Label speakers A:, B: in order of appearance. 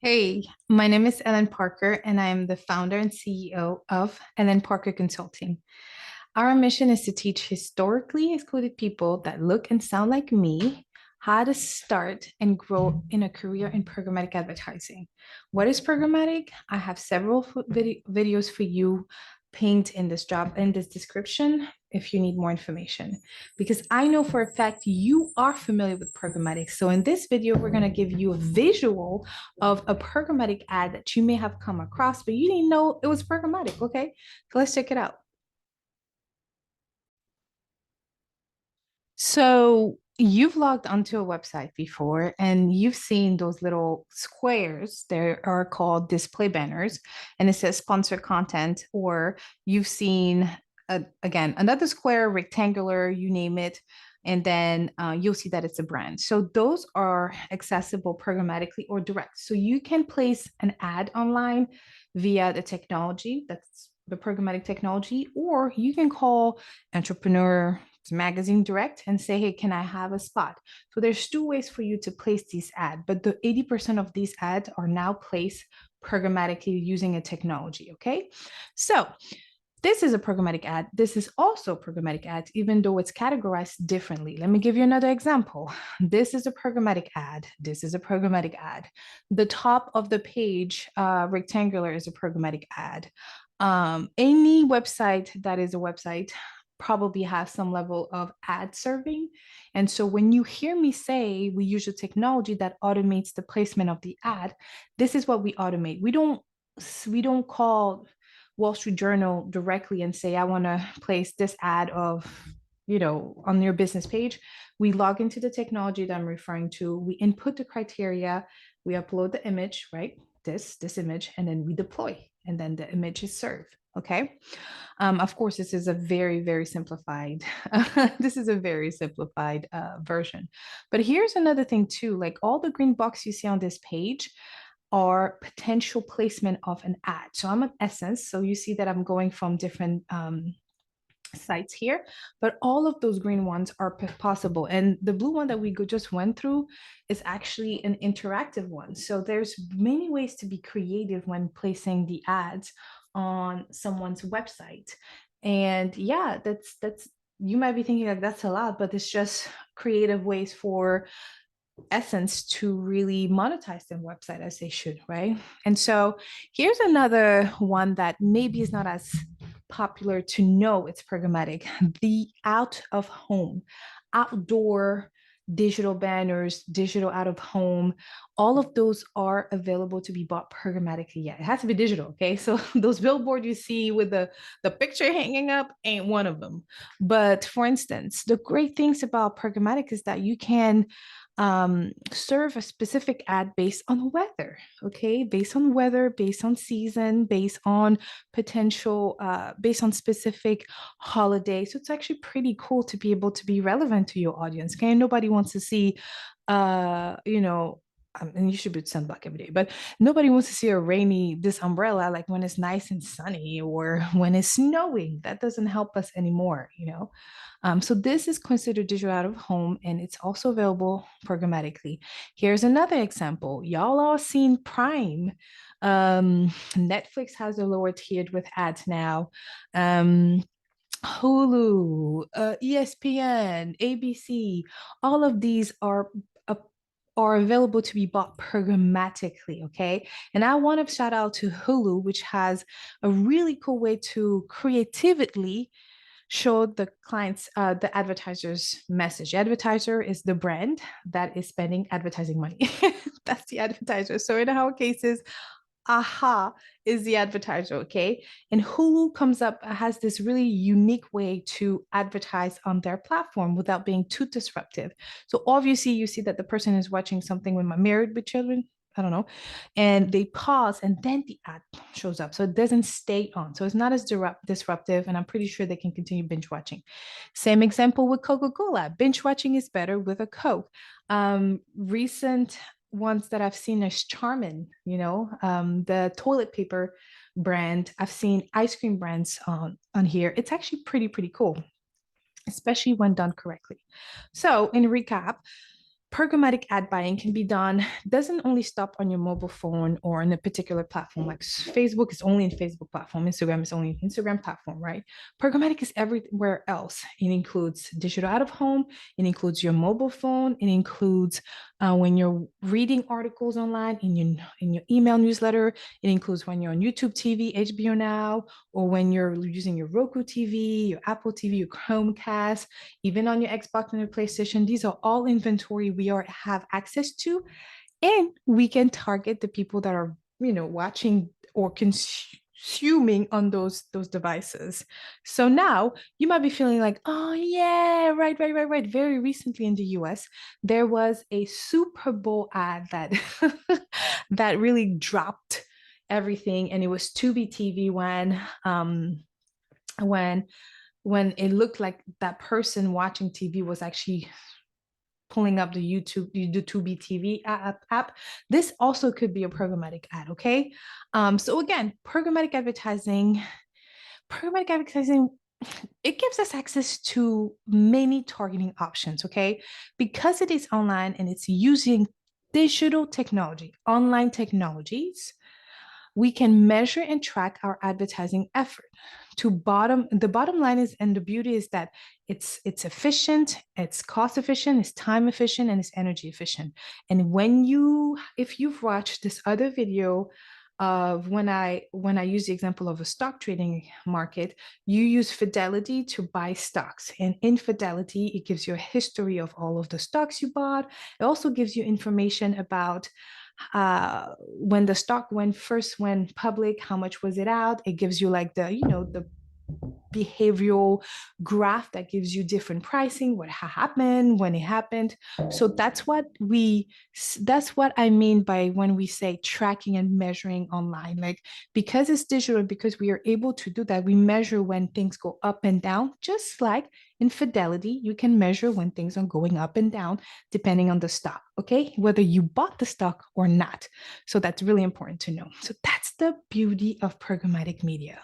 A: Hey, my name is Ellen Parker, and I am the founder and CEO of Ellen Parker Consulting. Our mission is to teach historically excluded people that look and sound like me how to start and grow in a career in programmatic advertising. What is programmatic? I have several videos for you pinned in this description if you need more information, because I know for a fact you are familiar with programmatic. So in this video, we're going to give you a visual of a programmatic ad that you may have come across, but you didn't know it was programmatic. Okay, so let's check it out. So you've logged onto a website before and you've seen those little squares. They are called display banners, and it says sponsor content, or you've seen again another square, rectangular, you name it. And then you'll see that it's a brand. So those are accessible programmatically or direct. So you can place an ad online via the technology that's the programmatic technology, or you can call entrepreneur magazine direct and say, hey, can I have a spot? So there's two ways for you to place these ads, but the 80% of these ads are now placed programmatically using a technology. Okay. So this is a programmatic ad. This is also a programmatic ad, even though it's categorized differently. Let me give you another example. This is a programmatic ad. This is a programmatic ad. The top of the page, rectangular, is a programmatic ad. Any website that is a website probably has some level of ad serving. And so when you hear me say we use a technology that automates the placement of the ad, this is what we automate. We don't call Wall Street Journal directly and say, I want to place this ad of, on your business page. We log into the technology that I'm referring to. We input the criteria. We upload the image, right? This image, and then we deploy, and then the image is served. Okay. Of course, this is a very, very simplified. This is a very simplified version. But here's another thing too. Like all the green box you see on this page are potential placement of an ad. So I'm at Essence. So you see that I'm going from different sites here, but all of those green ones are possible. And the blue one that we just went through is actually an interactive one. So there's many ways to be creative when placing the ads on someone's website. And yeah, that's you might be thinking like that's a lot, but it's just creative ways for Essence to really monetize their website as they should, right? And so here's another one that maybe is not as popular to know it's programmatic: the out of home, outdoor digital banners, digital out of home. All of those are available to be bought programmatically. Yeah, it has to be digital. Okay. So those billboards you see with the picture hanging up ain't one of them. But for instance, the great things about programmatic is that you can serve a specific ad based on weather, okay? Based on weather, based on season, based on potential, based on specific holiday. So it's actually pretty cool to be able to be relevant to your audience, okay? Nobody wants to see, uh, you know, and you should be sunblock every day, but nobody wants to see this umbrella, like when it's nice and sunny or when it's snowing. That doesn't help us anymore. So this is considered digital out of home, and it's also available programmatically. Here's another example. Y'all all seen Prime. Netflix has a lower tiered with ads now. Hulu, ESPN, ABC, all of these uh, are available to be bought programmatically, okay? And I want to shout out to Hulu, which has a really cool way to creatively show the clients, the advertiser's message. The advertiser is the brand that is spending advertising money. That's the advertiser. So in our cases, aha is the advertiser, okay? And Hulu comes up, has this really unique way to advertise on their platform without being too disruptive. So obviously you see that the person is watching something when married with children, I don't know, and they pause and then the ad shows up. So it doesn't stay on. So it's not as disruptive, and I'm pretty sure they can continue binge watching. Same example with Coca-Cola. Binge watching is better with a Coke. Recent ones that I've seen is Charmin, the toilet paper brand. I've seen ice cream brands on here. It's actually pretty cool, especially when done correctly. So in recap, Programmatic ad buying can be done, doesn't only stop on your mobile phone or on a particular platform. Like Facebook is only in Facebook platform, Instagram is only in Instagram platform, right? Programmatic is everywhere else. It includes digital out of home, it includes your mobile phone, it includes when you're reading articles online in your email newsletter, it includes when you're on YouTube TV, HBO Now, or when you're using your Roku TV, your Apple TV, your Chromecast, even on your Xbox and your PlayStation. These are all inventory we have access to, and we can target the people that are, watching or consuming on those devices. So now you might be feeling like, oh yeah, right. Very recently in the US, there was a Super Bowl ad that that really dropped everything, and it was Tubi TV when when it looked like that person watching TV was actually pulling up the Tubi TV app. This also could be a programmatic ad, okay? So again, programmatic advertising, it gives us access to many targeting options, okay? Because it is online and it's using digital technology, online technologies, we can measure and track our advertising effort. The bottom line is, and the beauty is that it's efficient, it's cost efficient, it's time efficient, and it's energy efficient. And if you've watched this other video of when I use the example of a stock trading market, you use Fidelity to buy stocks, and in Fidelity it gives you a history of all of the stocks you bought. It also gives you information about when the stock first went public, how much was it out. It gives you like the behavioral graph that gives you different pricing, what happened, when it happened. So that's what I mean by when we say tracking and measuring online. Like, because it's digital, because we are able to do that, we measure when things go up and down, just like in Fidelity, you can measure when things are going up and down depending on the stock, okay? Whether you bought the stock or not. So that's really important to know. So that's the beauty of programmatic media.